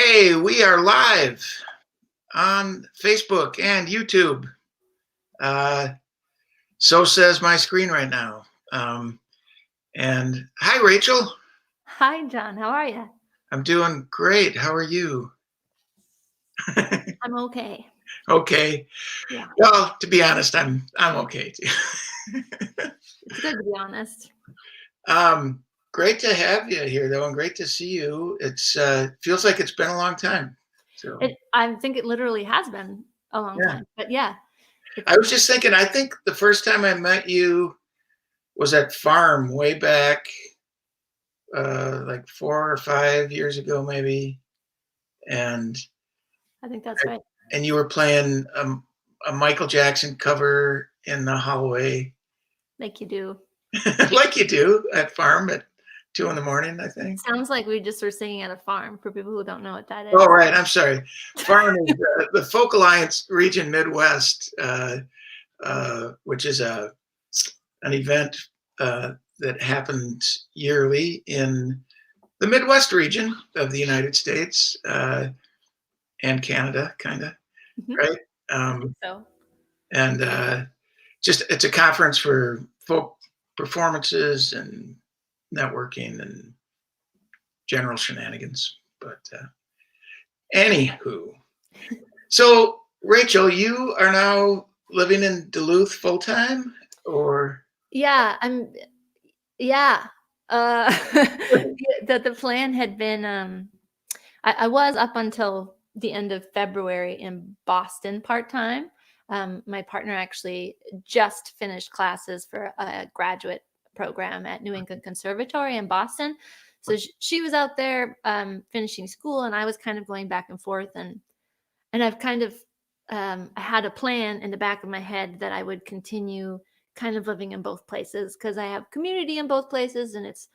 Okay, we are live on Facebook and YouTube. So says my screen right now. And hi, Rachel. Hi, John. How are you? I'm doing great. How are you? I'm okay. Okay. Yeah, Well, to be honest, I'm okay too. it's good to be honest. Great to have you here, though, and great to see you. It's feels like it's been a long time. So I think it literally has been a long yeah, time, but yeah, I was just thinking. I think the first time I met you was at Farm way back, like 4 or 5 years ago, maybe, and I think that's right. and you were playing a Michael Jackson cover in the hallway, Like you do. like you do at Farm at 2 in the morning, I think. Sounds like we just were singing at a farm for people who don't know what that Oh, is. right. I'm sorry. Farm is the Folk Alliance Region Midwest, which is an event that happens yearly in the Midwest region of the United States and Canada, kind of, Mhm. right? I think so. And just it's a conference for folk performances and networking and general shenanigans. But anywho, so Rachel, you are now living in Duluth full time, or Yeah, yeah. The plan had been I was up until the end of February in Boston part-time. My partner actually just finished classes for a graduate program at New England Conservatory in Boston. So she was out there finishing school, and I was kind of going back and forth. And I've kind of I had a plan in the back of my head that I would continue kind of living in both places because I have community in both places, and it's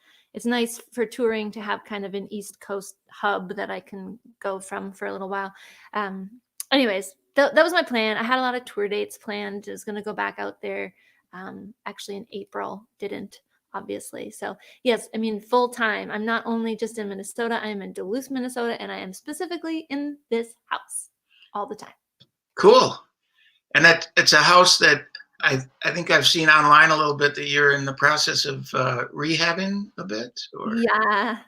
nice for touring to have kind of an East Coast hub that I can go from for a little while. Um, anyways, that was my plan. I had a lot of tour dates planned. I was going to go back out there actually in April. Didn't obviously. So yes, I mean full time. I'm not only just in Minnesota. I'm in Duluth, Minnesota, and I am specifically in this house all the time. cool? And that it's a house that I think I've seen online a little bit that you're in the process of rehabbing a bit, or Yeah.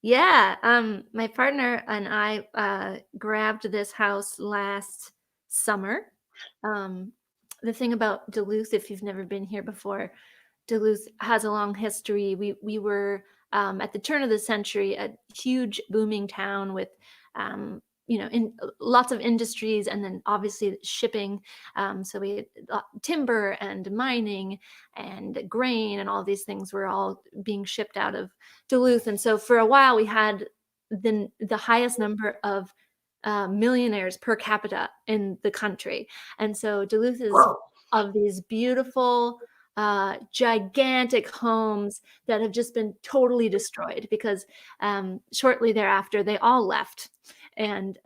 Yeah. My partner and I grabbed this house last summer. Um, the thing about Duluth, if you've never been here before, Duluth has a long history. We were at the turn of the century a huge booming town with in lots of industries, and then obviously shipping. So we had timber and mining and grain, and all these things were all being shipped out of Duluth. And so for a while we had the highest number of millionaires per capita in the country. And so Duluth is whoa, of these beautiful gigantic homes that have just been totally destroyed because shortly thereafter they all left, and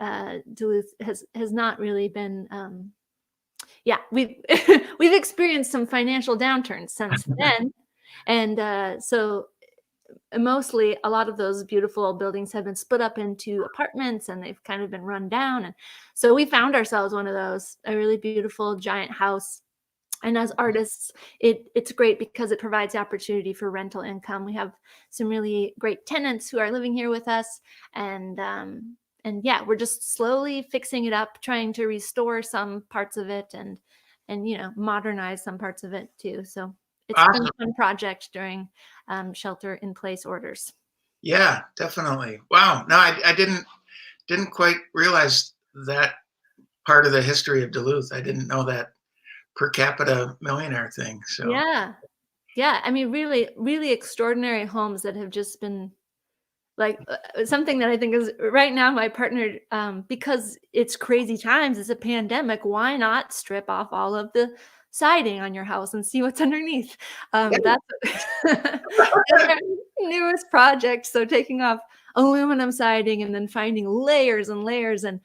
Duluth has not really been. Yeah, we've we've experienced some financial downturns since then, and so mostly a lot of those beautiful buildings have been split up into apartments, and they've kind of been run down. And so we found ourselves one of those, a really beautiful giant house. And as artists, it's great because it provides the opportunity for rental income. We have some really great tenants who are living here with us, and yeah, we're just slowly fixing it up, trying to restore some parts of it, and modernize some parts of it too. So it's been awesome! a fun project during shelter in place orders. Yeah, definitely. Wow. No, I didn't quite realize that part of the history of Duluth. I didn't know that per capita millionaire thing. So Yeah, yeah. I mean, really, really extraordinary homes that have just been like something that I think is right now my partner, because it's crazy times, it's a pandemic, why not strip off all of the siding on your house and see what's underneath? yeah, That's that's our newest project. So taking off aluminum siding and then finding layers and layers, and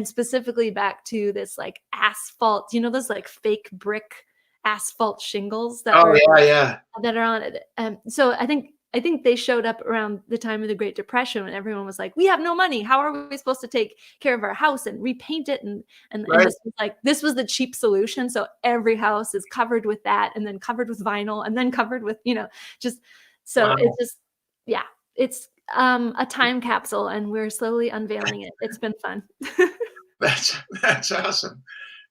specifically back to this like asphalt, those like fake brick asphalt shingles oh yeah, yeah. that are on it. So I think I think they showed up around the time of the Great Depression when everyone was like, we have no money. How are we supposed to take care of our house and repaint it? And Right. this was like, this was the cheap solution. So every house is covered with that, and then covered with vinyl, and then covered with, just, so Wow. it's just, yeah, it's a time capsule, and we're slowly unveiling it. It's been fun. That's awesome.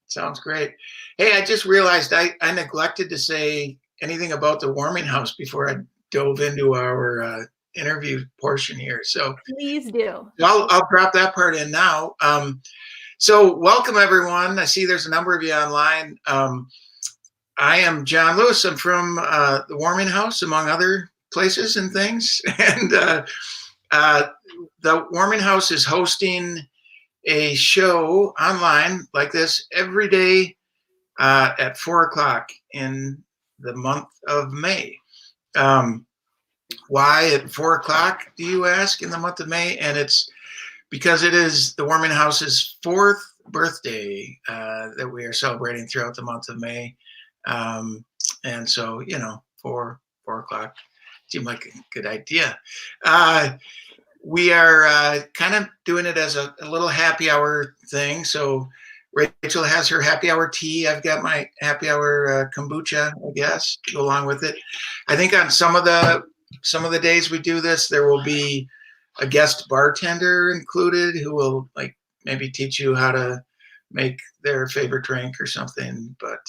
Sounds great. Hey, I just realized I neglected to say anything about the warming house before I dove into our interview portion here. So Please do. I'll drop that part in now. So welcome everyone. I see there's a number of you online. I am John Lewis. I'm from the warming house, among other places and things. And the warming house is hosting a show online like this every day at 4 o'clock in the month of May. Why at 4 o'clock, do you ask, in the month of May? And it's because it is the warming house's 4th birthday that we are celebrating throughout the month of May. And so, 4 o'clock seemed like a good idea. We are kind of doing it as a little happy hour thing. So Rachel has her happy hour tea. I've got my happy hour kombucha, I guess, to go along with it. I think on some of the days we do this, there will be a guest bartender included who will like maybe teach you how to make their favorite drink or something. But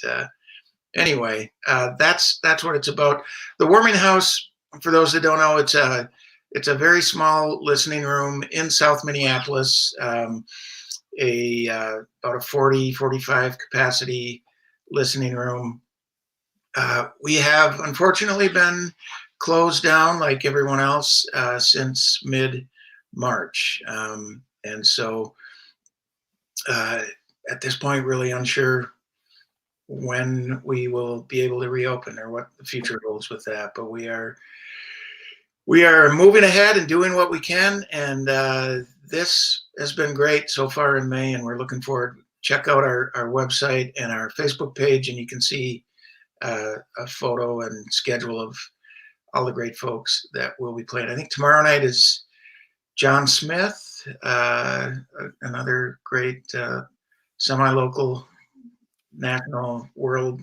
anyway, that's what it's about. The warming house, for those that don't know, it's a very small listening room in South Minneapolis, about a 45 capacity listening room. We have unfortunately been closed down like everyone else since mid-March. And so at this point, really unsure when we will be able to reopen or what the future holds with that. But we are moving ahead and doing what we can. And this has been great so far in May, and we're looking forward. Check out our website and our Facebook page, and you can see a photo and schedule of all the great folks that will be playing. I think tomorrow night is John Smith, another great semi-local, national, world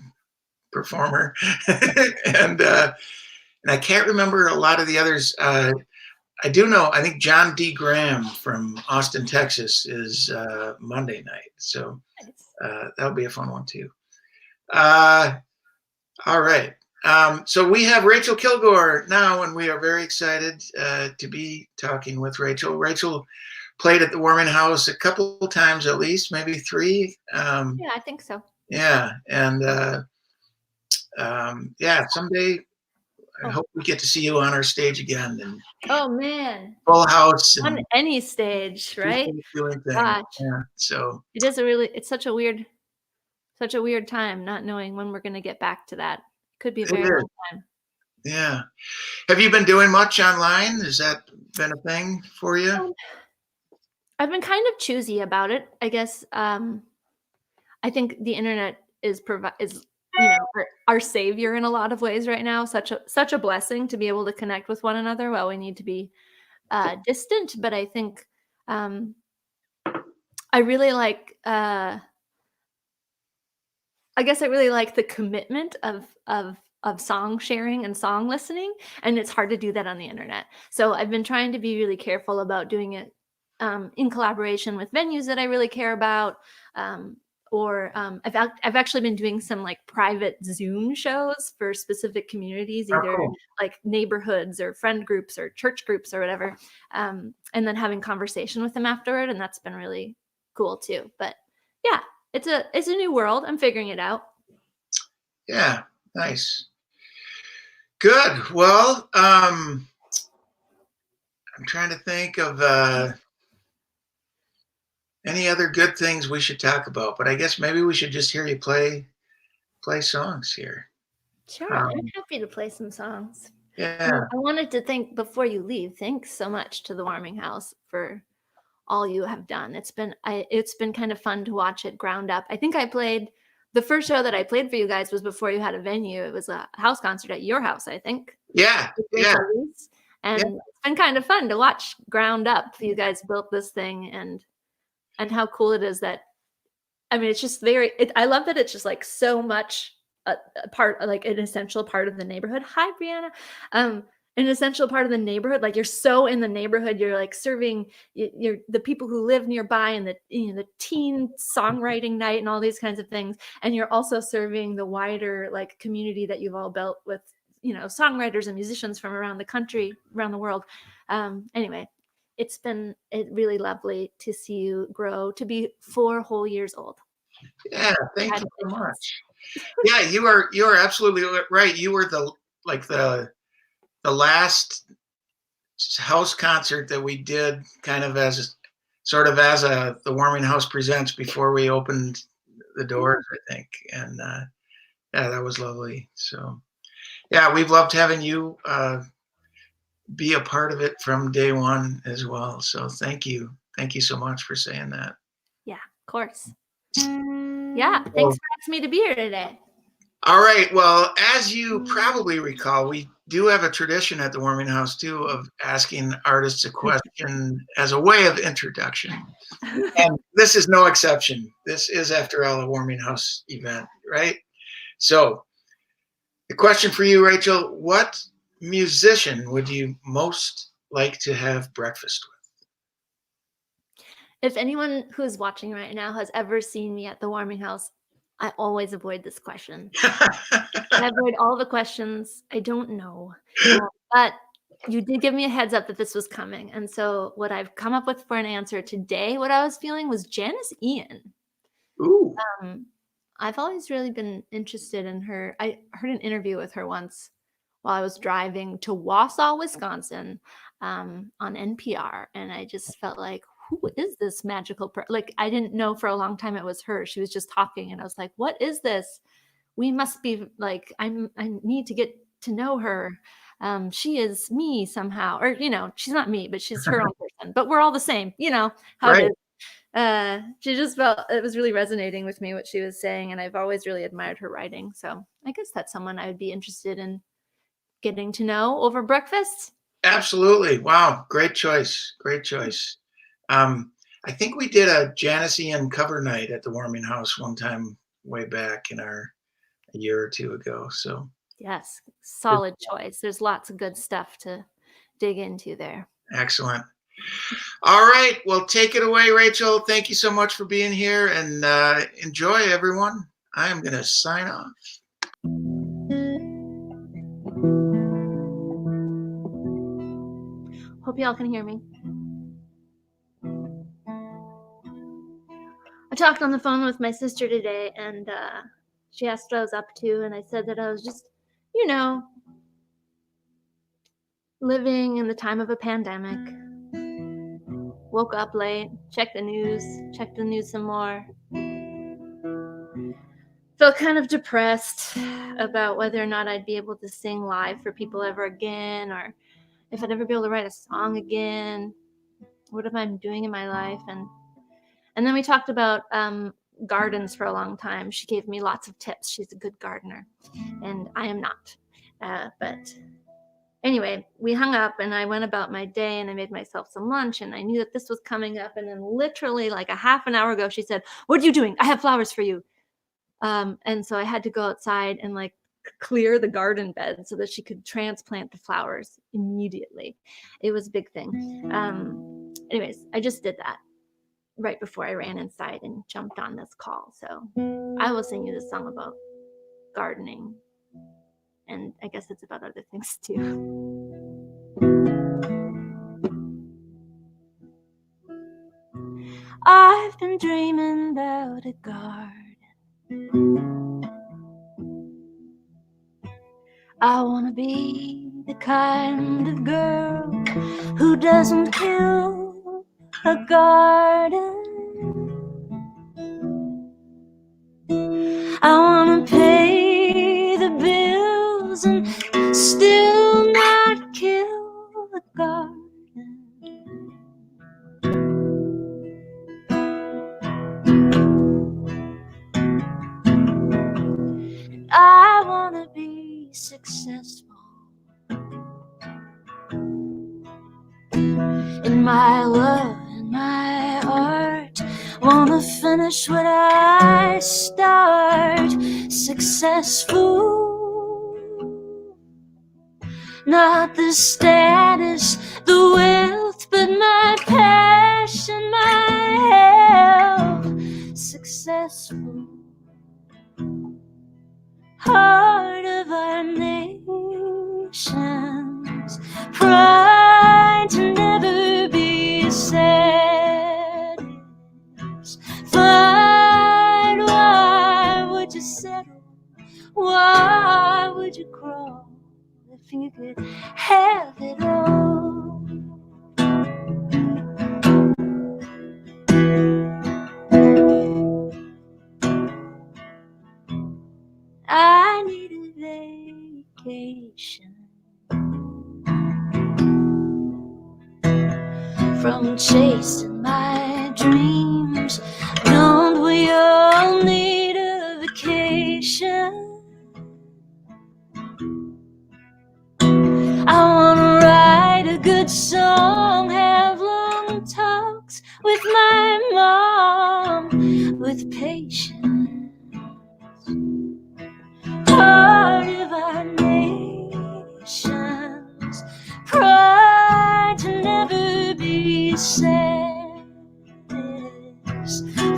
performer. And I can't remember a lot of the others. I do know, I think John D. Graham from Austin, Texas is Monday night. So that'll be a fun one too. All right. So we have Rachael Kilgour now, and we are very excited to be talking with Rachael. Rachael played at the warming house a couple of times at least, maybe 3. Yeah, I think so. Yeah. And someday I hope we get to see you on our stage again. And oh man, full house on any stage, right? Doing things. Gosh. Yeah. So it's such a weird time, not knowing when we're going to get back to that. Could be a very long time. Yeah. Have you been doing much online? Has that been a thing for you? I've been kind of choosy about it, I guess. I think the internet is our savior in a lot of ways right now. Such a blessing to be able to connect with one another while we need to be distant. But I think I really like. I guess I really like the commitment of song sharing and song listening, and it's hard to do that on the internet. So I've been trying to be really careful about doing it in collaboration with venues that I really care about. I've actually been doing some like private Zoom shows for specific communities, either like neighborhoods or friend groups or church groups or whatever, and then having conversation with them afterward, and that's been really cool too. But yeah, it's a new world. I'm figuring it out. Yeah, nice. Good. Well, I'm trying to think of any other good things we should talk about, but I guess maybe we should just hear you play songs here. Sure, I'm happy to play some songs. Yeah. I wanted to thank, before you leave, thanks so much to the warming house for all you have done. It's been kind of fun to watch it ground up. I think I played the first show that I played for you guys was before you had a venue. It was a house concert at your house, I think. Yeah, With yeah, Rachael Reese. And it's been kind of fun to watch ground up. You guys built this thing, and how cool it is that, I mean, it's just I love that it's just like so much a part, like an essential part of the neighborhood. Hi, Brianna. An essential part of the neighborhood. Like you're so in the neighborhood, you're like serving you're the people who live nearby, and the teen songwriting night and all these kinds of things. And you're also serving the wider like community that you've all built with, songwriters and musicians from around the country, around the world. Anyway, it's been really lovely to see you grow to be 4 whole years old. yeah. Thank you so much. Yeah, you are absolutely right. You were the last house concert that we did, kind of as the Warming House Presents before we opened the doors, I think. And yeah, that was lovely. So yeah, we've loved having you be a part of it from day one as well. So thank you so much for saying that. Yeah, of course. Yeah, thanks for asking me to be here today. All right. Well, as you probably recall, we do have a tradition at the Warming House too of asking artists a question as a way of introduction. And this is no exception. This is, after all, a Warming House event, right? So the question for you, Rachael, what musician would you most like to have breakfast with? If anyone who is watching right now has ever seen me at the Warming House, I always avoid this question. I avoid all the questions. I don't know. But you did give me a heads up that this was coming. And so what I've come up with for an answer today, what I was feeling was Janice Ian. Ooh. I've always really been interested in her. I heard an interview with her once while I was driving to Wausau, Wisconsin, on NPR. And I just felt like, who is this magical like, I didn't know for a long time it was her. She was just talking, and I was like, what is this? We must be like, I need to get to know her. She is me somehow, or she's not me, but she's her own person. But we're all the same, how Right. it is. She just felt it was really resonating with me what she was saying, and I've always really admired her writing. So I guess that's someone I would be interested in getting to know over breakfast. Absolutely. Wow. Great choice. Great choice. I think we did a Janice Ian cover night at the Warming House one time way back a year or two ago. So yes, solid choice. There's lots of good stuff to dig into there. Excellent. All right. Well, take it away, Rachael. Thank you so much for being here, and enjoy, everyone. I am going to sign off. Hope y'all can hear me. I talked on the phone with my sister today, and she asked what I was up to, and I said that I was just, living in the time of a pandemic. Woke up late, checked the news some more. Felt kind of depressed about whether or not I'd be able to sing live for people ever again, or if I'd ever be able to write a song again. What am I doing in my life? And then we talked about gardens for a long time. She gave me lots of tips. She's a good gardener, and I am not. But anyway, we hung up, and I went about my day, and I made myself some lunch, and I knew that this was coming up. And then literally like a half an hour ago, she said, "What are you doing? I have flowers for you." And so I had to go outside and like clear the garden bed so that she could transplant the flowers immediately. It was a big thing. Anyways, I just did that right before I ran inside and jumped on this call. So I will sing you this song about gardening. And I guess it's about other things too. I've been dreaming about a garden. I want to be the kind of girl who doesn't kill a garden. I want to pay the bills and still not kill the garden. my love and my art. Wanna finish what I start. Successful, not the status, the wealth, but my passion, my health. Successful, heart of our nations, pride to never be sad. Fight, why would you settle? Why would you crawl if you could have it all? I need a vacation from chasing my dreams. Don't we all need a vacation? I wanna write a good song, have long talks with my mom, with patience. Part of our nations, pride to never be sad.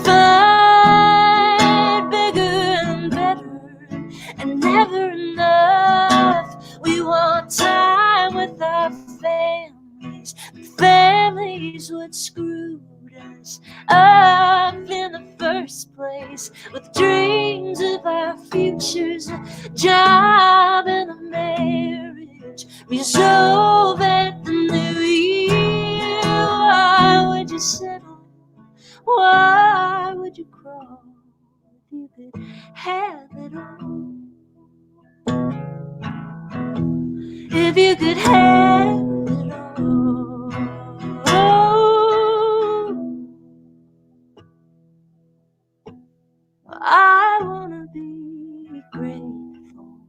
Fight bigger and better, and never enough. We want time with our families. Families what screwed us up in the first place, with dreams of our futures, a job and a marriage, resolve at the new year. Why would you settle? Why would you crawl if you could have it all? If you could have it all, I wanna be grateful.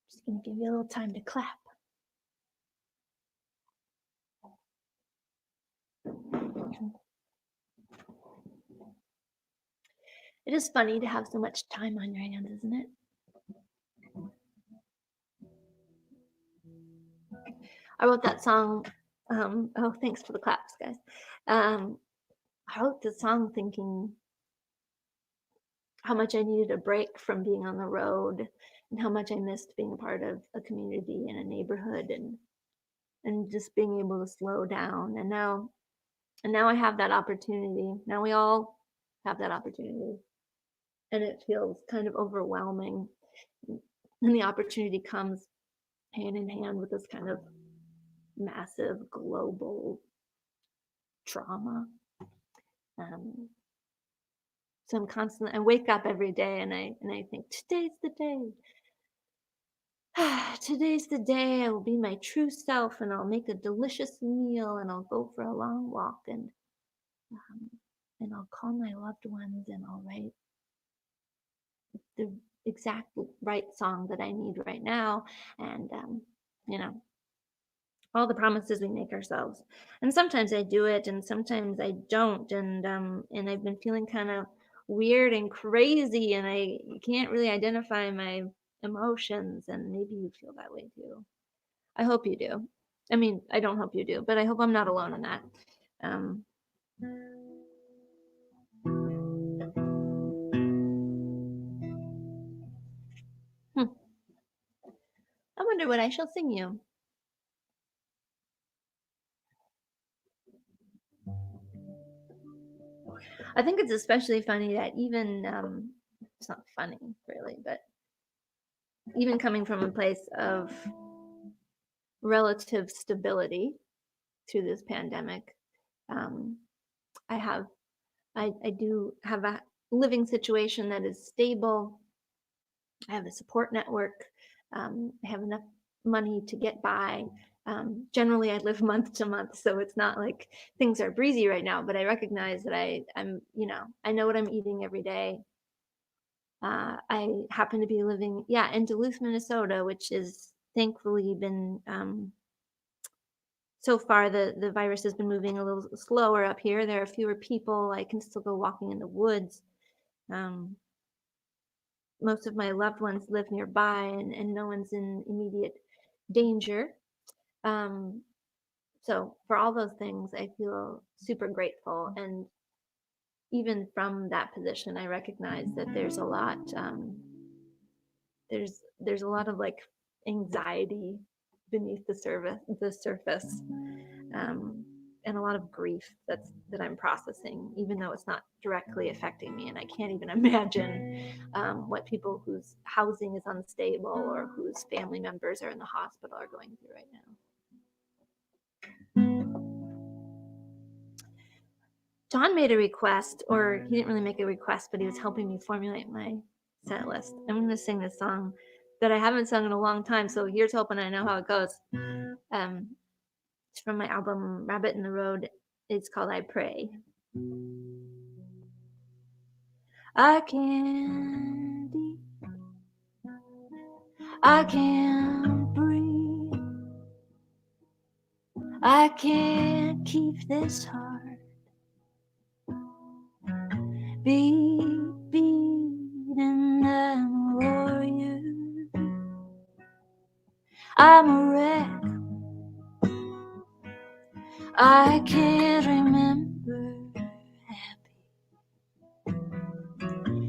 Just gonna give you a little time to clap. It is funny to have so much time on your hands, isn't it? I wrote that song. Oh, thanks for the claps, guys. I wrote the song thinking how much I needed a break from being on the road, and how much I missed being a part of a community and a neighborhood, and just being able to slow down. And now I have that opportunity. Now we all have that opportunity, and it feels kind of overwhelming. And the opportunity comes hand in hand with this kind of massive global trauma. So I'm constantly, I wake up every day and I think today's the day. Today's the day I will be my true self, and I'll make a delicious meal, and I'll go for a long walk, um, and I'll call my loved ones, and I'll write the exact right song that I need right now. And you know, all the promises we make ourselves. And sometimes I do it and sometimes I don't. And I've been feeling kind of weird and crazy, and I can't really identify my emotions, and maybe you feel that way too. I hope you do. I mean, I don't hope you do, but I hope I'm not alone in that. Um, hmm, I wonder what I shall sing you. I think it's especially funny that even it's not funny really, but even coming from a place of relative stability through this pandemic, um, I have I do have a living situation that is stable. I have a support network I have enough money to get by. Generally, I live month to month, so it's not like things are breezy right now. But I recognize that I know what I'm eating every day. I happen to be living, yeah, in Duluth, Minnesota, which is thankfully been so far the virus has been moving a little slower up here. There are fewer people. I can still go walking in the woods. Um, Most of my loved ones live nearby, and no one's in immediate danger. Um, so for all those things, I feel super grateful. And even from that position, I recognize that there's a lot. There's a lot of like anxiety beneath the surface, and a lot of grief that I'm processing, even though it's not directly affecting me. And I can't even imagine what people whose housing is unstable or whose family members are in the hospital are going through right now. John made a request, or he didn't really make a request, but he was helping me formulate my set list. I'm going to sing this song that I haven't sung in a long time, so here's hoping I know how it goes. It's from my album Rabbit in the Road. It's called I Pray. I can't eat, I can't breathe, I can't keep this heart beating. I'm a warrior, I'm a wreck, I can't remember happy,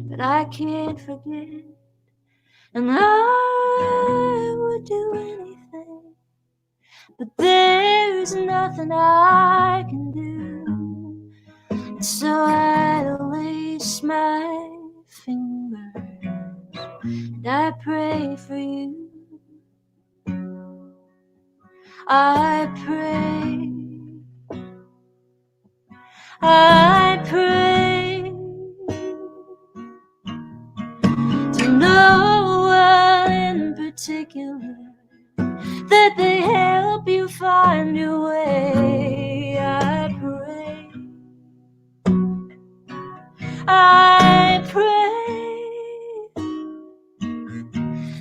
but I can't forget. And I would do anything, but there's nothing I can do. So I lace my fingers and I pray for you. I pray to no one in particular, that they help you find your way. I pray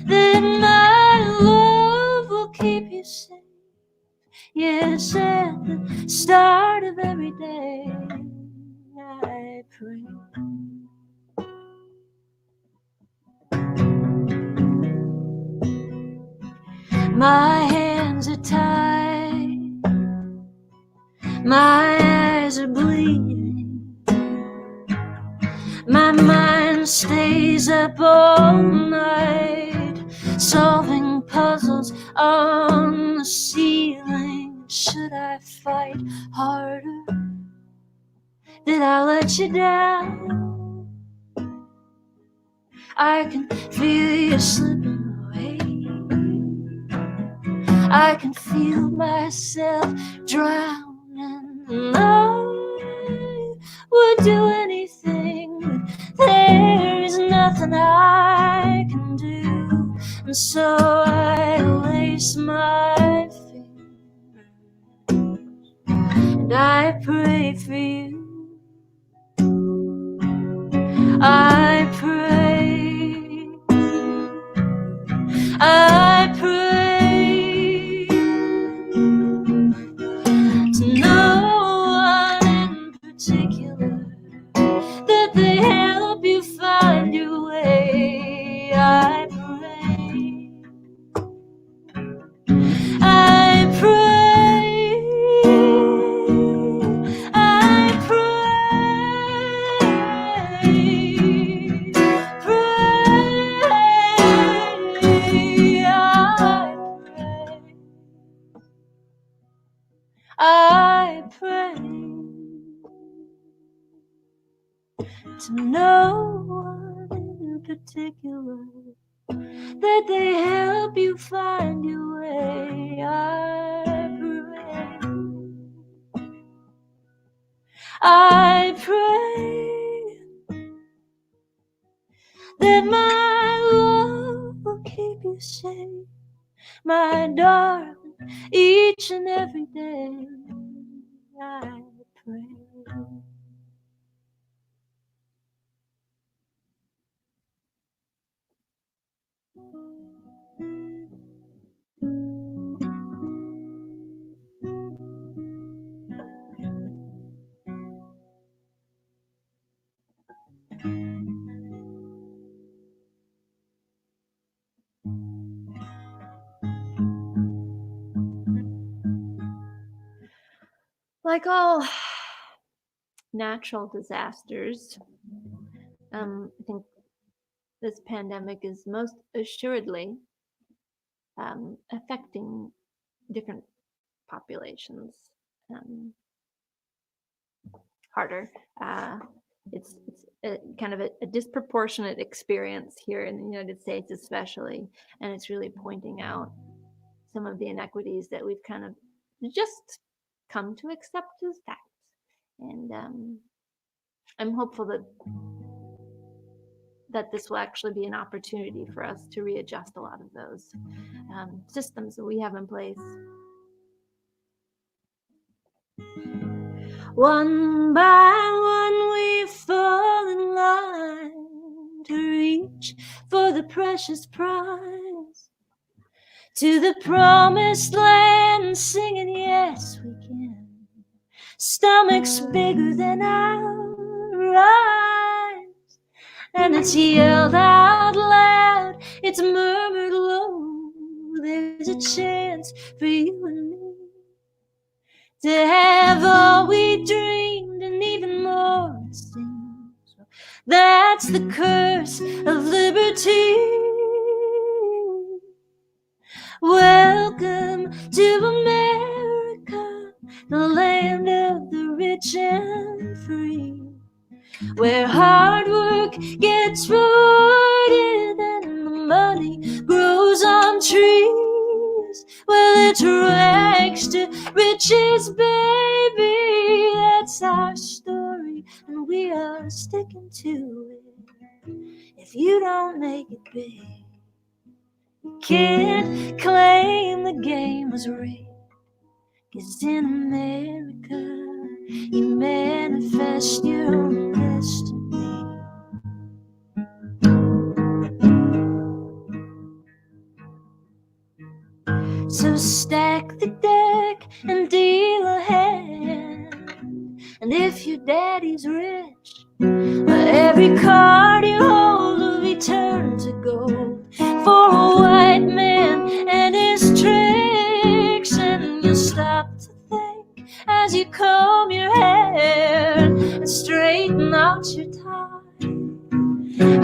that my love will keep you safe. Yes, at the start of every day, I pray. My hands are tied, my eyes are bleeding, my mind stays up all night, solving puzzles on the ceiling. Should I fight harder? Did I let you down? I can feel you slipping away, I can feel myself drowning. I would do anything, but there's nothing I can do. And so I lace my fingers and I pray for you. I pray to no one in particular, that they help you find your way. I pray to no one in particular, that they help you find your way. I pray that my love will keep you safe. my darling, each and every day I pray. Like all natural disasters, I think this pandemic is most assuredly affecting different populations harder. It's kind of a disproportionate experience here in the United States, especially, and it's really pointing out some of the inequities that we've kind of just come to accept as facts. And I'm hopeful that this will actually be an opportunity for us to readjust a lot of those systems that we have in place. One by one we fall in line to reach for the precious prize, to the promised land, singing yes we can. Stomachs bigger than our eyes, and it's yelled out loud, it's murmured low, there's a chance for you and me to have all we dreamed and even more it seems. That's the curse of liberty. Welcome to America, the land of the rich and free, where hard work gets rewarded and the money grows on trees. Well, it's rags to riches, baby, that's our story, and we are sticking to it. If you don't make it big, you can't claim the game was rigged. 'Cause in America, you manifest your own destiny. So stack the deck and deal a hand. And if your daddy's rich, every card you hold will be turned to gold for a white man and his tricks. And you'll stop to think as you comb your hair and straighten out your tie,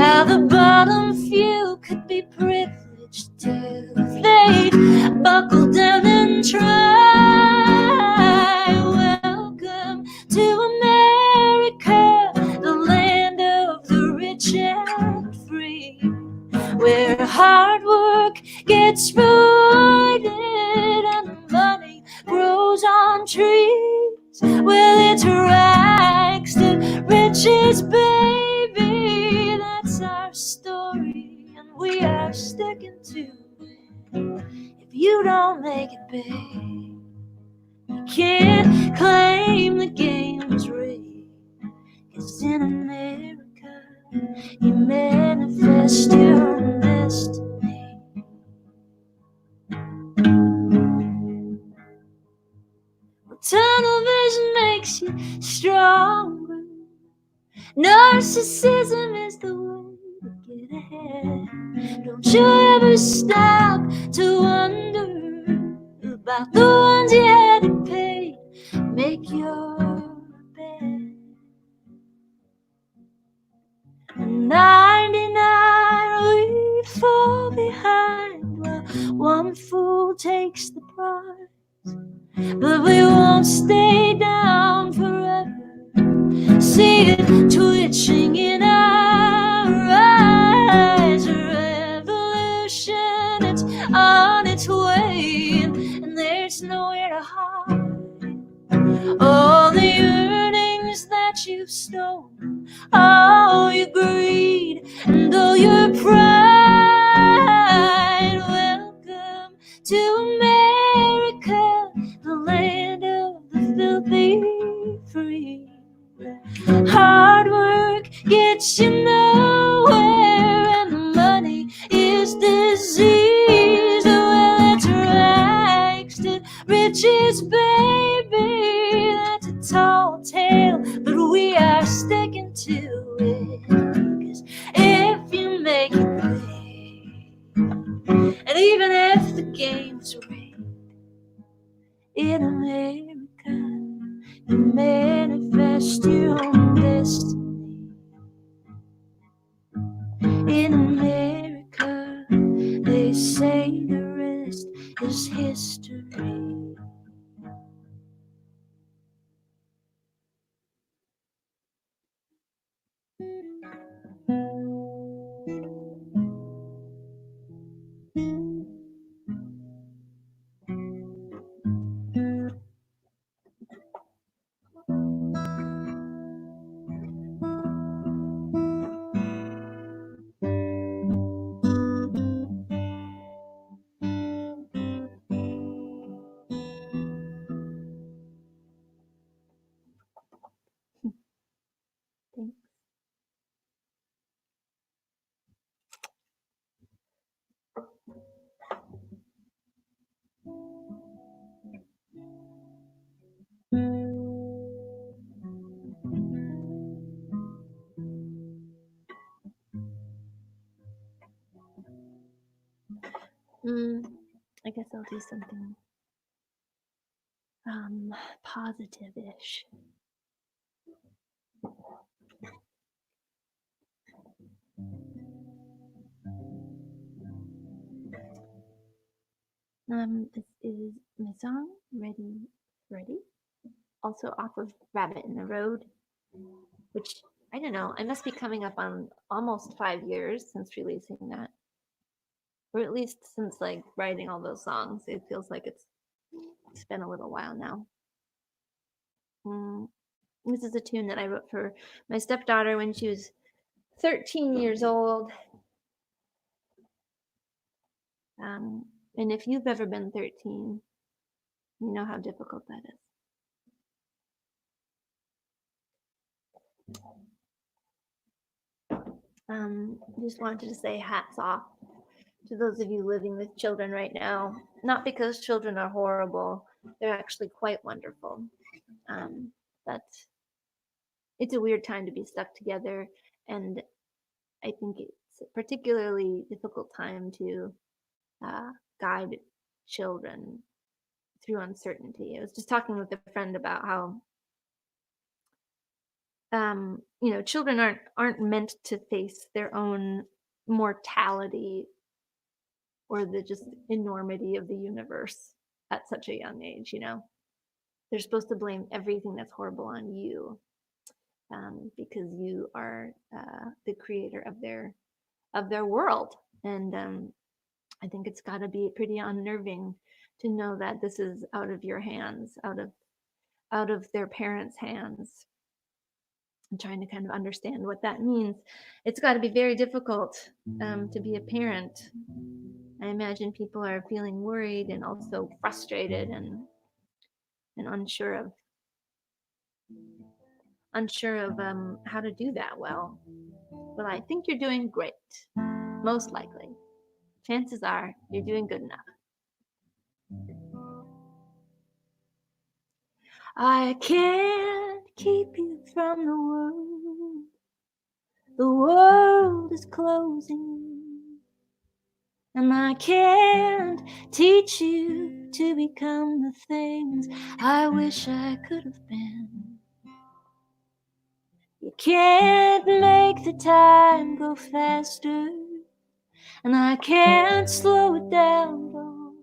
how the bottom few could be privileged too if they'd buckle down and try. Welcome to America, the land of the rich and free, where hard work gets rewarded and the money grows on trees. Well, it's rags to riches, baby, that's our story, and we are sticking to it. If you don't make it big, you can't claim the game was rigged. 'Cause in America, you manifest your own destiny. Well, tunnel vision makes you stronger. Narcissism is the way to get ahead. Don't you ever stop to wonder about the ones you had to pay. Make your bed. 99 we fall behind while one fool takes the prize. But we won't stay down forever. See it twitching in our eyes. Revolution, it's on its way, and there's nowhere to hide. All the earnings that you've stolen, all your greed and all your pride. Welcome to America, the land of the filthy free. Hard work gets you nowhere, and the money is disease. Well, it's rags to riches, baby. That's a tall tale, but we are sticking to it. 'Cause if you make it big, and even if the game's rigged, in America, you manifest your own destiny. In America, they say the rest is history. Thanks. I guess I'll do something positive-ish. This is my song, Ready, Ready, also off of Rabbit in the Road, which, I don't know, I must be coming up on almost 5 years since releasing that. Or at least since like writing all those songs. It feels like it's been a little while now. This is a tune that I wrote for my stepdaughter when she was 13 years old. And if you've ever been 13, you know how difficult that is. Just wanted to say hats off to those of you living with children right now. Not because children are horrible, they're actually quite wonderful. But it's a weird time to be stuck together, and I think it's a particularly difficult time to guide children through uncertainty. I was just talking with a friend about how children aren't meant to face their own mortality or the just enormity of the universe at such a young age. They're supposed to blame everything that's horrible on you, because you are the creator of their world. And I think it's got to be pretty unnerving to know that this is out of your hands, out of their parents' hands. I'm trying to kind of understand what that means. It's got to be very difficult to be a parent. I imagine people are feeling worried and also frustrated and unsure of how to do that well. Well, I think you're doing great. Most likely. Chances are you're doing good enough. I can't keep you from the world. The world is closing. And I can't teach you to become the things I wish I could have been. You can't make the time go faster. And I can't slow it down, no.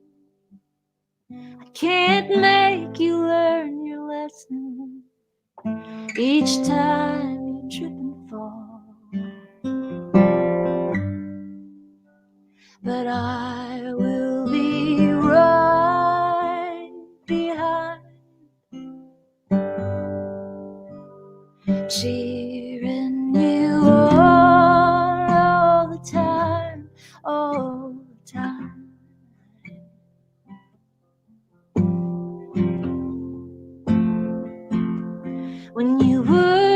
I can't make you learn your lesson each time you trip and fall. But I will be right behind, cheering you on all the time, all the time.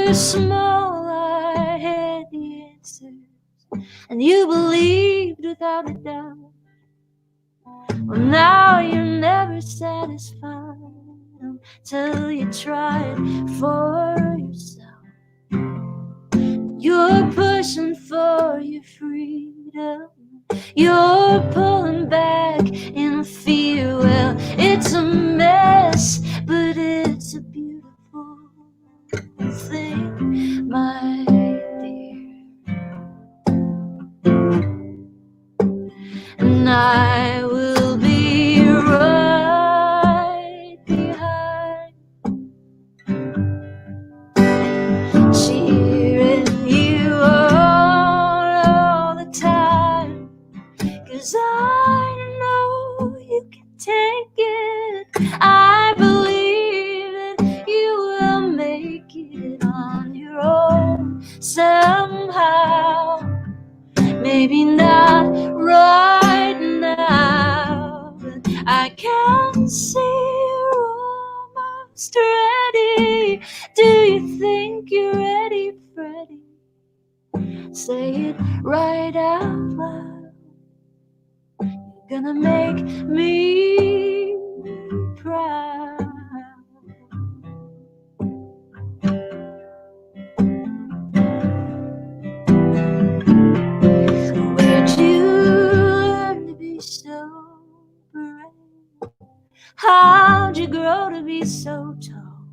were small, I had the answers, and you believed without a doubt. Well, now you're never satisfied until you try it for yourself. You're pushing for your freedom. You're pulling back in fear. Well, it's a mess, but it's a beautiful thing, my dear. And I will be right behind, cheering you all the time, 'cause I know you can take it. I believe that you will make it on your own somehow. Maybe not right now, but I can see you're almost ready. Do you think you're ready, Freddie? Say it right out loud. You're gonna make me proud. Where'd you learn to be so brave? How'd you grow to be so tall?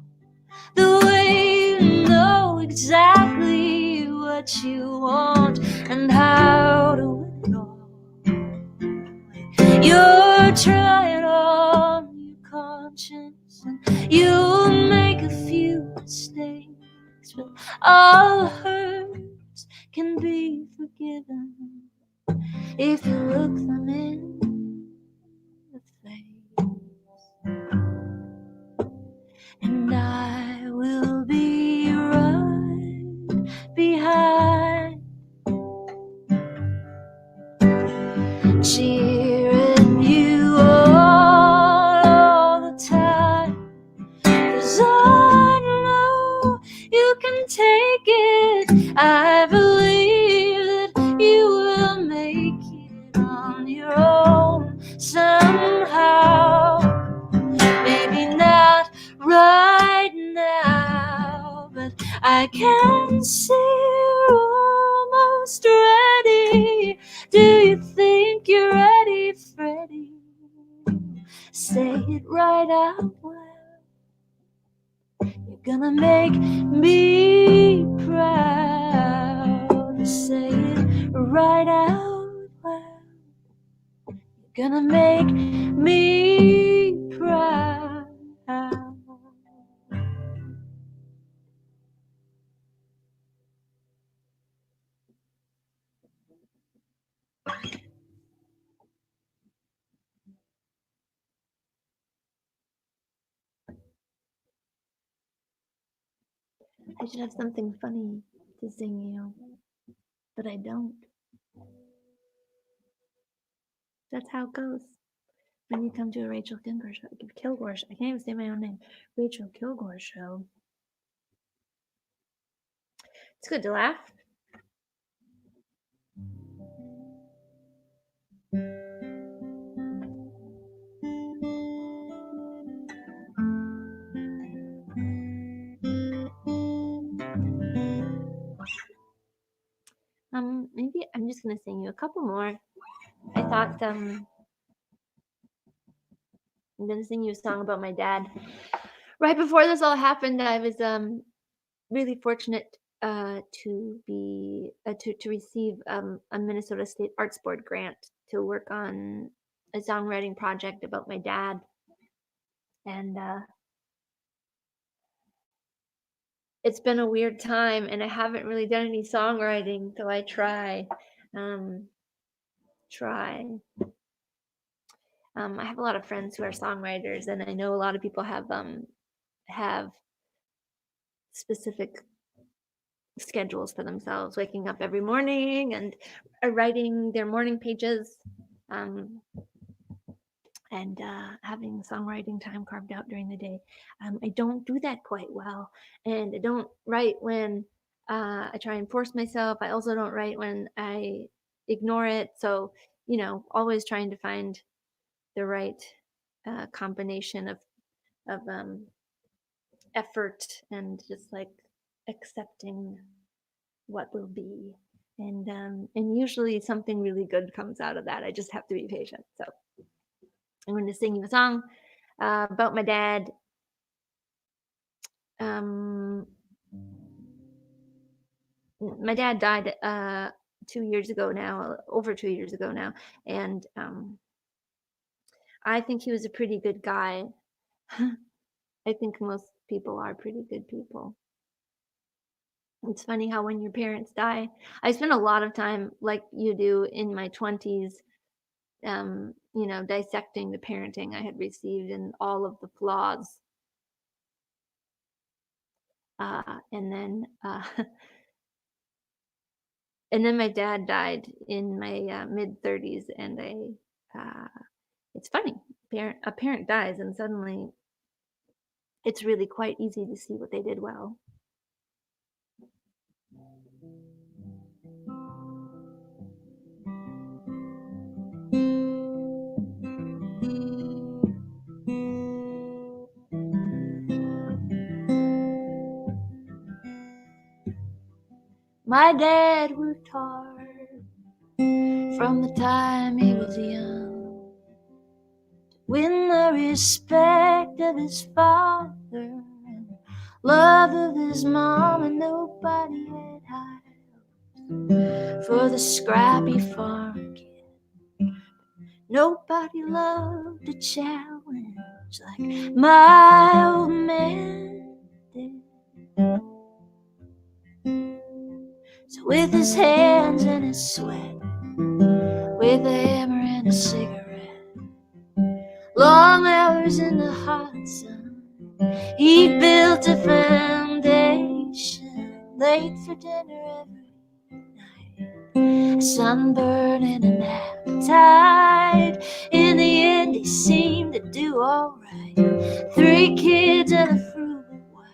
The way you know exactly what you want and how to win it all. You're trying on your conscience, and you'll make a few mistakes, but all hurts can be forgiven if you look them in the face. And I will be right behind, cheering you all the time, 'cause I know you can take it. I believe that you will make it on your own somehow. Maybe not right now, but I can see you're almost ready. Do you think you're ready, Freddie? Say it right out loud. You're gonna make me proud. Say it right out loud. You're gonna make me proud. I should have something funny to sing you, but I don't. That's how it goes when you come to a Rachael Kilgour show. Kilgour show. I can't even say my own name. Rachael Kilgour show. It's good to laugh. Maybe I'm just gonna sing you a couple more. I thought I'm gonna sing you a song about my dad. Right before this all happened, I was really fortunate to be to receive a Minnesota State Arts Board grant to work on a songwriting project about my dad, and it's been a weird time, and I haven't really done any songwriting, so I try. I have a lot of friends who are songwriters, and I know a lot of people have specific schedules for themselves, waking up every morning and writing their morning pages. and having songwriting time carved out during the day. I don't do that quite well, and I don't write when I try and force myself. I also don't write when I ignore it. So, always trying to find the right combination of effort and just like accepting what will be. And usually something really good comes out of that. I just have to be patient. So I'm going to sing you a song about my dad. Um, my dad died 2 years ago now, over 2 years ago now, and I think he was a pretty good guy. I think most people are pretty good people. It's funny how when your parents die, I spent a lot of time like you do in my 20s, dissecting the parenting I had received and all of the flaws. And then and then my dad died in my mid 30s, and it's funny, a parent dies, and suddenly it's really quite easy to see what they did well. My dad worked hard from the time he was young, win the respect of his father and love of his mom, and nobody had high for the scrappy farm kid. Nobody loved a challenge like my old man did. So with his hands and his sweat, with a hammer and a cigarette, long hours in the hot sun, he built a foundation, late for dinner every night, sunburn and an appetite. In the end he seemed to do all right, 3 kids and a frugal wife.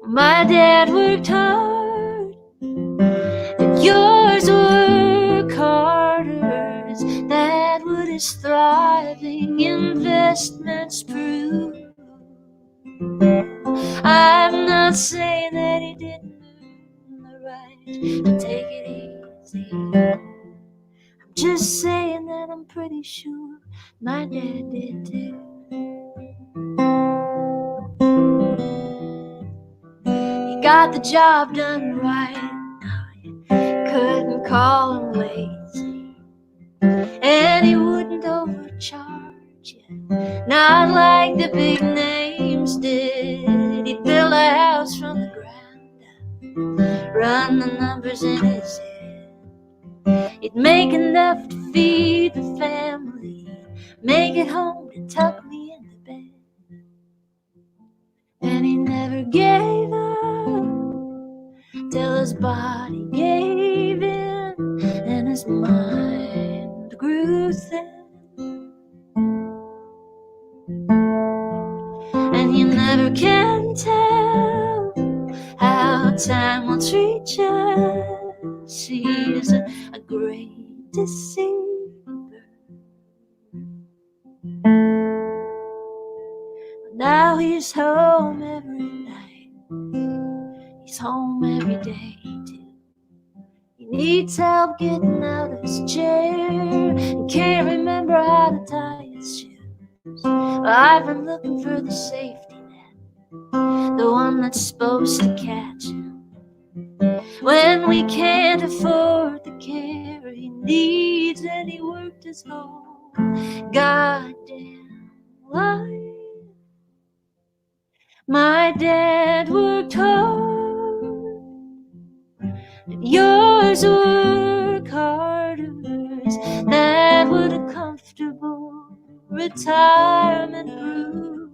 My dad worked hard, and yours work harder. Is that what his thriving investments prove? I'm not saying that he didn't earn the right to take it easy. I'm just saying that I'm pretty sure my dad did too. He got the job done right. Couldn't call him lazy, and he wouldn't overcharge you, not like the big names did. He'd build a house from the ground up, run the numbers in his head. He'd make enough to feed the family, make it home to tuck me into bed. And he never gave up till his body gave in and his mind grew thin. And you never can tell how time will treat you. She's a great deceiver. Now he's home every night. He's home every day too. He needs help getting out of his chair and can't remember how to tie his shoes. I've been looking for the safety net, the one that's supposed to catch him when we can't afford the care he needs. And he worked his whole goddamn life. My dad worked hard, and yours work harder. Is that what a comfortable retirement proves?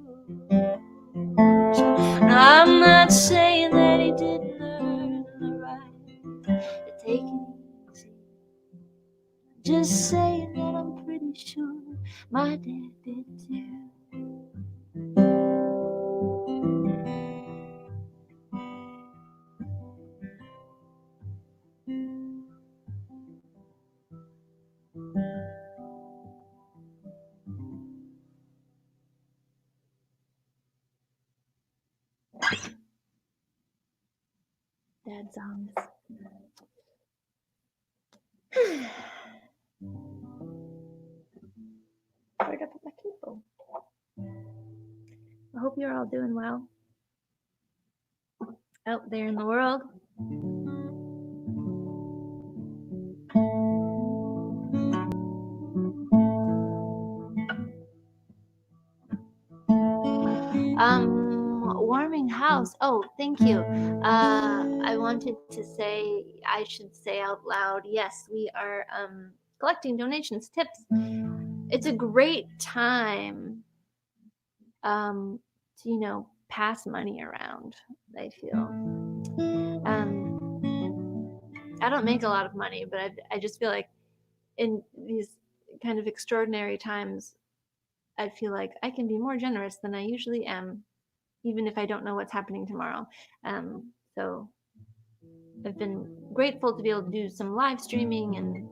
I'm not saying that he didn't earn the right to take it easy. just saying that I'm pretty sure my dad did too. Dad songs. Where'd I put my cable? I hope you're all doing well out there in the world. Warming house. Oh, thank you. I wanted to say, I should say out loud, yes, we are collecting donations, tips. It's a great time to, pass money around, I feel. I don't make a lot of money, but I just feel like in these kind of extraordinary times, I feel like I can be more generous than I usually am, even if I don't know what's happening tomorrow. So I've been grateful to be able to do some live streaming and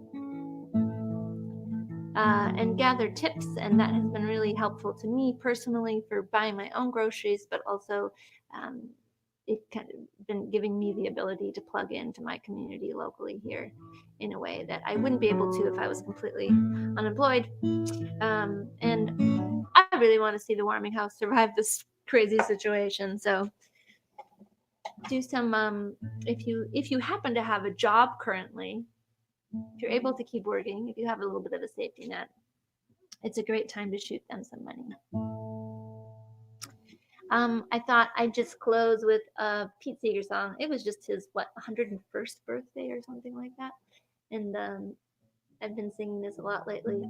gather tips, and that has been really helpful to me personally for buying my own groceries, but also it kind of been giving me the ability to plug into my community locally here in a way that I wouldn't be able to if I was completely unemployed. And I really want to see the warming house survive this crazy situation. So do some if you happen to have a job currently, if you're able to keep working, if you have a little bit of a safety net, it's a great time to shoot them some money. I thought I'd just close with a Pete Seeger song. It was just his 101st birthday or something like that, and I've been singing this a lot lately.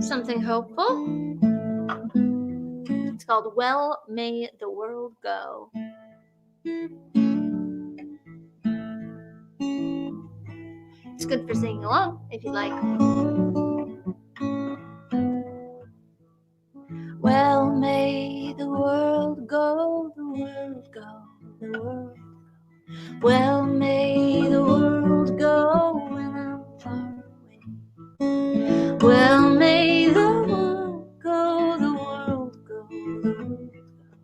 Something hopeful. It's called "Well May the World Go." It's good for singing along if you'd like. Well, may the world go, the world go, the world go. Well, may the world go when I'm far away. Well, may the world go, the world go, the world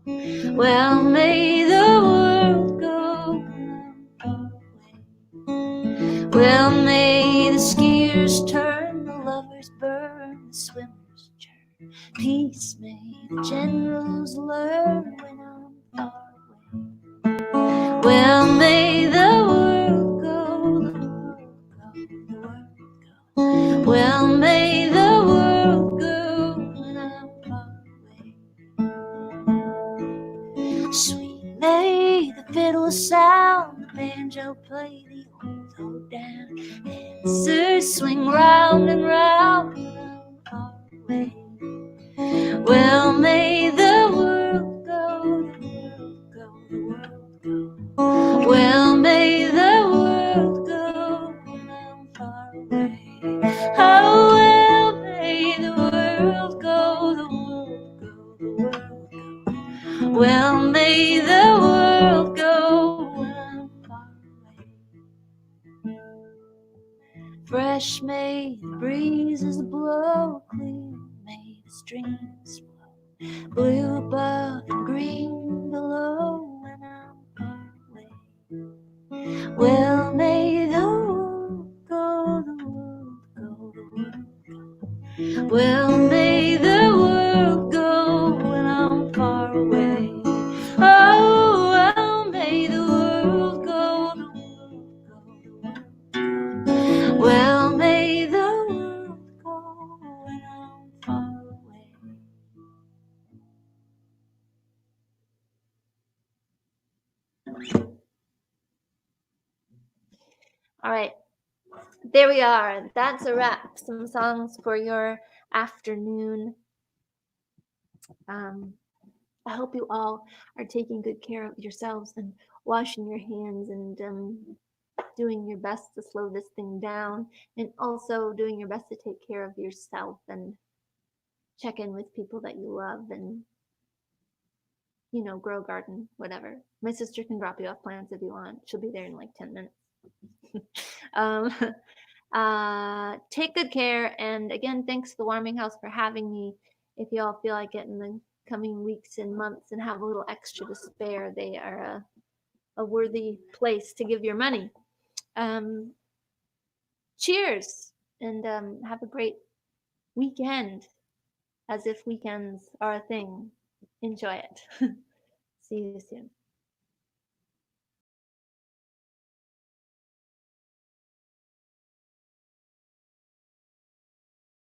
go. Well, may the world go when I'm far away. Well, may the skiers turn, the lovers burn, the swimmers churn. Peace may the generals learn when I'm far away. Well, may the world go, the world go, the world go. Well, may the world go when I'm far away. Sweet may the fiddle sound, the banjo play the old ode down. Dancers swing round and round when I'm far away. Well, may the world go, the world go, the world go. Well, may the world go when I'm far away. Oh, well, may the world go, the world go, the world go. Well, may the world go when I'm far away. Fresh may the breezes blow, clear may the streams flow, blue above and green below when I'm far away. Well, may the world go, the world go, the world go. Well, may the world go when I'm far away. Oh, well, may the world go, the world go, the world go. Well, may the world go when I'm far away. All right, there we are. That's a wrap. Some songs for your afternoon. I hope you all are taking good care of yourselves and washing your hands and doing your best to slow this thing down, and also doing your best to take care of yourself and check in with people that you love and, grow a garden, whatever. My sister can drop you off plants if you want. She'll be there in like 10 minutes. um, take good care. And again, thanks to the Warming House for having me. If y'all feel like it in the coming weeks and months and have a little extra to spare, they are a worthy place to give your money. Um, cheers and have a great weekend, as if weekends are a thing. Enjoy it. See you soon.